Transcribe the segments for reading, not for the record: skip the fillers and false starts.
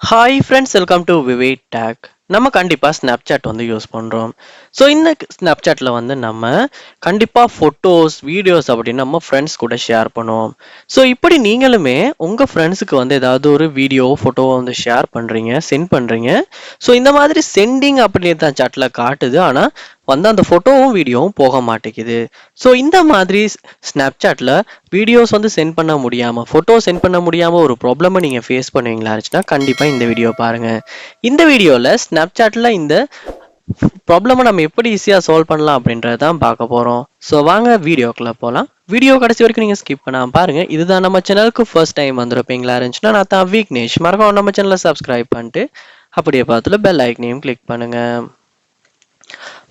Hi friends, welcome to vivid tech. நம்ம கண்டிப்பாக Snapchat வந்து யூஸ் பண்ணுறோம். ஸோ இந்த ஸ்னாப்சாட்டில் வந்து நம்ம கண்டிப்பாக ஃபோட்டோஸ் வீடியோஸ் அப்படின்னு நம்ம ஃப்ரெண்ட்ஸ் கூட ஷேர் பண்ணுவோம். ஸோ இப்படி நீங்களுமே உங்கள் ஃப்ரெண்ட்ஸுக்கு வந்து ஏதாவது ஒரு வீடியோ ஃபோட்டோவை வந்து ஷேர் பண்ணுறீங்க, சென்ட் பண்ணுறீங்க. ஸோ இந்த மாதிரி சென்டிங் அப்படின்னு தான் சாட்டில் காட்டுது, ஆனால் வந்து அந்த ஃபோட்டோவும் வீடியோவும் போக மாட்டேங்குது. ஸோ இந்த மாதிரி ஸ்னாப்சாட்டில் வீடியோஸ் வந்து சென்ட் பண்ண முடியாமல், ஃபோட்டோ சென்ட் பண்ண முடியாமல் ஒரு ப்ராப்ளமை நீங்கள் ஃபேஸ் பண்ணுவீங்களா இருந்துச்சுன்னா கண்டிப்பாக இந்த வீடியோ பாருங்கள். இந்த வீடியோவில் ஸ்னாப்சாட்டில் இந்த ப்ராப்ளமை நம்ம எப்படி ஈஸியாக சால்வ் பண்ணலாம் அப்படின்றத தான் பார்க்க போகிறோம். ஸோ வாங்க வீடியோக்குள்ளே போகலாம். வீடியோ கடைசி வரைக்கும் நீங்கள் ஸ்கிப் பண்ணாமல் பாருங்கள். இதுதான் நம்ம சேனலுக்கு ஃபர்ஸ்ட் டைம் வந்திருப்பீங்களா இருந்துச்சுன்னா நான் தான் விக்னேஷ். மறக்காம நம்ம சேனலை சப்ஸ்கிரைப் பண்ணிட்டு அப்படியே பார்த்துல பெல் ஐக்கனையும் கிளிக் பண்ணுங்கள்.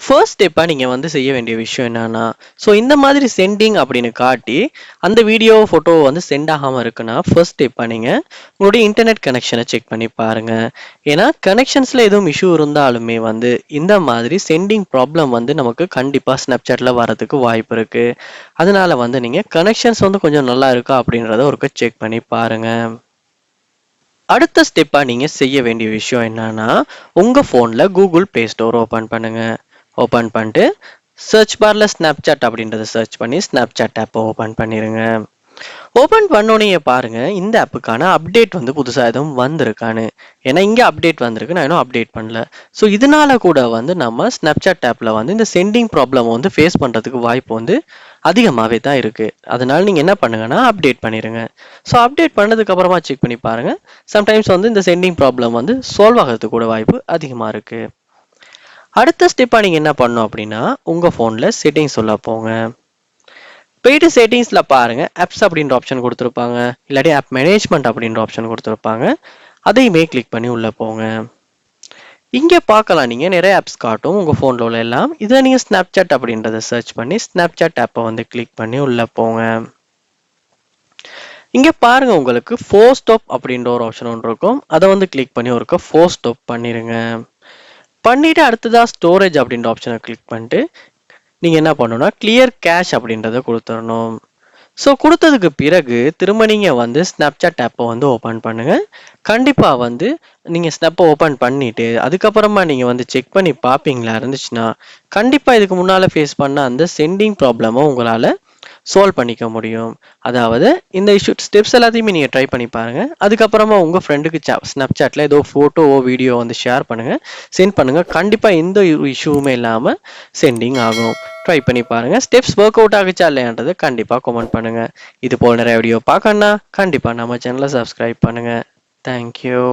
ஃபர்ஸ்ட் ஸ்டெப்பாக நீங்கள் வந்து செய்ய வேண்டிய விஷயம் என்னன்னா, ஸோ இந்த மாதிரி சென்டிங் அப்படின்னு காட்டி அந்த வீடியோ ஃபோட்டோவை வந்து சென்ட் ஆகாமல் இருக்குன்னா ஃபர்ஸ்ட் ஸ்டெப்பாக நீங்கள் உங்களுடைய இன்டர்நெட் கனெக்ஷனை செக் பண்ணி பாருங்கள். ஏன்னா கனெக்ஷன்ஸில் எதுவும் இஷ்யூ இருந்தாலுமே வந்து இந்த மாதிரி சென்டிங் ப்ராப்ளம் வந்து நமக்கு கண்டிப்பாக ஸ்னாப்சாட்டில் வரதுக்கு வாய்ப்பு இருக்குது. அதனால வந்து நீங்கள் கனெக்ஷன்ஸ் வந்து கொஞ்சம் நல்லா இருக்கா அப்படின்றத ஒருக்க செக் பண்ணி பாருங்கள். அடுத்த ஸ்டெப்பாக நீங்கள் செய்ய வேண்டிய விஷயம் என்னன்னா, உங்கள் ஃபோனில் கூகுள் ப்ளே ஸ்டோர் ஓப்பன் பண்ணுங்கள். ஓப்பன் பண்ணிட்டு சர்ச் பாரில் ஸ்னாப்சாட் அப்படின்றத சர்ச் பண்ணி ஸ்னாப்சாட் ஆப்பை ஓப்பன் பண்ணிடுங்க. ஓப்பன் பண்ணோன்னே பாருங்க இந்த ஆப்புக்கான அப்டேட் வந்து புதுசாக எதுவும் வந்திருக்கான்னு. ஏன்னா இங்கே அப்டேட் வந்திருக்கு, நான் இன்னும் அப்டேட் பண்ணல. ஸோ இதனால கூட வந்து நம்ம ஸ்னாப்சாட் ஆப்பில் வந்து இந்த சென்டிங் ப்ராப்ளம் வந்து ஃபேஸ் பண்ணுறதுக்கு வாய்ப்பு வந்து அதிகமாகவே தான் இருக்குது. அதனால நீங்கள் என்ன பண்ணுங்கன்னா அப்டேட் பண்ணிடுங்க. ஸோ அப்டேட் பண்ணதுக்கு அப்புறமா செக் பண்ணி பாருங்கள். சம்டைம்ஸ் வந்து இந்த சென்டிங் ப்ராப்ளம் வந்து சால்வ் ஆகிறதுக்கு கூட வாய்ப்பு அதிகமாக இருக்குது. அடுத்த ஸ்டெப்பாக நீங்கள் என்ன பண்ணணும் அப்படின்னா, உங்கள் ஃபோனில் செட்டிங்ஸ் உள்ள போங்க. போயிட்டு செட்டிங்ஸில் பாருங்கள், ஆப்ஸ் அப்படின்ற ஆப்ஷன் கொடுத்துருப்பாங்க, இல்லாட்டி ஆப் மேனேஜ்மெண்ட் அப்படின்ற ஆப்ஷன் கொடுத்துருப்பாங்க. அதையுமே கிளிக் பண்ணி உள்ளே போங்க. இங்கே பார்க்கலாம் நீங்கள் நிறைய ஆப்ஸ் காட்டும் உங்கள் ஃபோனில் உள்ள எல்லாம். இதை நீங்கள் ஸ்னாப்சாட் அப்படின்றத சர்ச் பண்ணி ஸ்னாப்சாட் ஆப்பை வந்து கிளிக் பண்ணி உள்ளே போங்க. இங்கே பாருங்க உங்களுக்கு ஃபோர் ஸ்டாப் அப்படின்ற ஒரு ஆப்ஷன் ஒன்று இருக்கும். அதை வந்து கிளிக் பண்ணி ஒருக்க ஃபோர் ஸ்டாப் பண்ணிடுங்க. பண்ணிவிட்டு அடுத்ததாக ஸ்டோரேஜ் அப்படின்ற ஆப்ஷனை கிளிக் பண்ணிட்டு நீங்கள் என்ன பண்ணணும்னா கிளியர் கேஷ் அப்படின்றத கொடுத்துடணும். ஸோ கொடுத்ததுக்கு பிறகு திரும்ப நீங்கள் வந்து ஸ்னாப்சாட் ஆப்பை வந்து ஓப்பன் பண்ணுங்கள். கண்டிப்பாக வந்து நீங்கள் ஸ்னாப்பை ஓப்பன் பண்ணிவிட்டு அதுக்கப்புறமா நீங்கள் வந்து செக் பண்ணி பார்ப்பீங்களா இருந்துச்சுன்னா கண்டிப்பாக இதுக்கு முன்னால் ஃபேஸ் பண்ண அந்த சென்டிங் ப்ராப்ளமை உங்களால் சால்வ் பண்ணிக்க முடியும். அதாவது இந்த இஷ்யூ ஸ்டெப்ஸ் எல்லாத்தையுமே நீங்கள் ட்ரை பண்ணி பாருங்கள். அதுக்கப்புறமா உங்கள் ஃப்ரெண்டுக்கு ஸ்னாப்சாட்டில் ஏதோ ஃபோட்டோவோ வீடியோ வந்து ஷேர் பண்ணுங்கள், சென்ட் பண்ணுங்கள். கண்டிப்பாக எந்த இஷ்யூவுமே இல்லாமல் சென்டிங் ஆகும். ட்ரை பண்ணி பாருங்கள். ஸ்டெப்ஸ் ஒர்க் அவுட் ஆகுச்சா இல்லையான்றதை கண்டிப்பாக கமெண்ட் பண்ணுங்கள். இது போல் நிறைய வீடியோ பார்க்கணுன்னா கண்டிப்பாக நம்ம சேனலை சப்ஸ்கிரைப் பண்ணுங்கள். தேங்க்யூ.